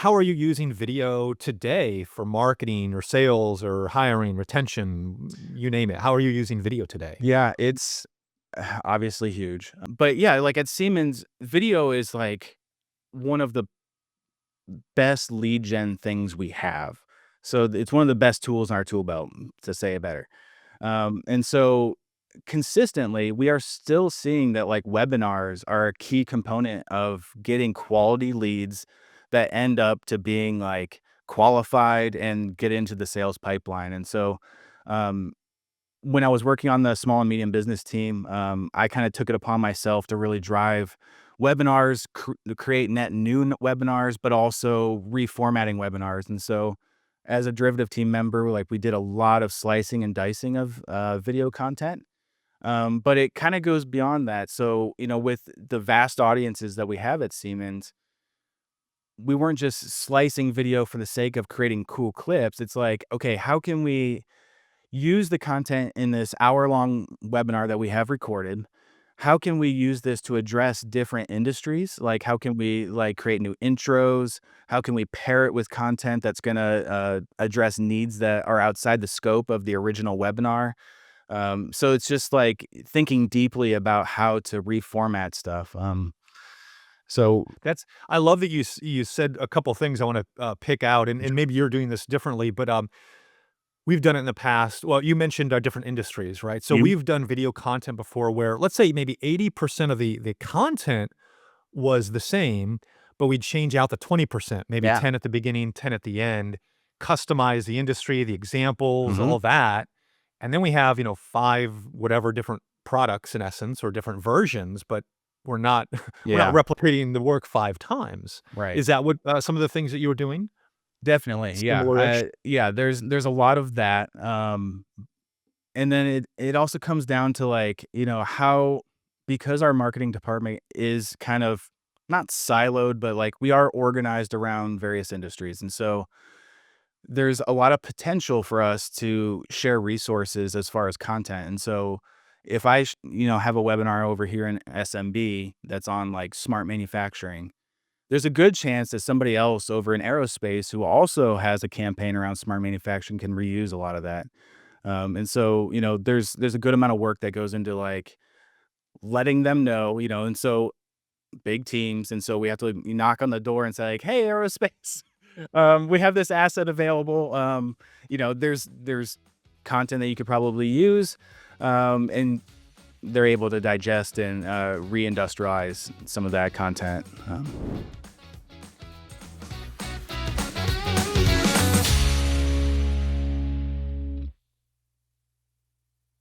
how are you using video today for marketing or sales or hiring, retention, you name it? How are you using video today? Yeah, it's obviously huge. But yeah, like at Siemens, video is like one of the best lead gen things we have. So it's one of the best tools in our tool belt, to say it better. And so consistently, we are still seeing that like webinars are a key component of getting quality leads that end up to being like qualified and get into the sales pipeline. And so, um, when I was working on the small and medium business team, I kind of took it upon myself to really drive webinars, to create net new webinars, but also reformatting webinars. And so, as a derivative team member, like we did a lot of slicing and dicing of video content. But it kind of goes beyond that. So, with the vast audiences that we have at Siemens, we weren't just slicing video for the sake of creating cool clips. It's like, okay, how can we use the content in this hour-long webinar that we have recorded? How can we use this to address different industries? Like, how can we, like, create new intros? How can we pair it with content that's gonna, address needs that are outside the scope of the original webinar? So it's just, like, thinking deeply about how to reformat stuff. So That's I love that you said a couple things I wanna, pick out, and maybe you're doing this differently, but, we've done it in the past. Well, you mentioned our different industries, right? So you we've done video content before where, let's say maybe 80% of the content was the same, but we'd change out the 20%, maybe yeah. 10 at the beginning, 10 at the end, customize the industry, the examples, Mhm. all that. And then we have, 5 whatever different products in essence or different versions, but we're not we're not Yeah. replicating the work 5 times. Right. Is that what, some of the things that you were doing? Definitely, yeah. Similar-ish? Yeah, there's a lot of that, and then it also comes down to, like, how because our marketing department is kind of not siloed, but, like, we are organized around various industries, and so there's a lot of potential for us to share resources as far as content, and so if I have a webinar over here in SMB that's on, like, smart manufacturing, there's a good chance that somebody else over in aerospace who also has a campaign around smart manufacturing can reuse a lot of that. And so, there's a good amount of work that goes into like letting them know, and so big teams, and so we have to knock on the door and say like, "Hey, aerospace, we have this asset available. There's content that you could probably use," and they're able to digest and reindustrialize some of that content.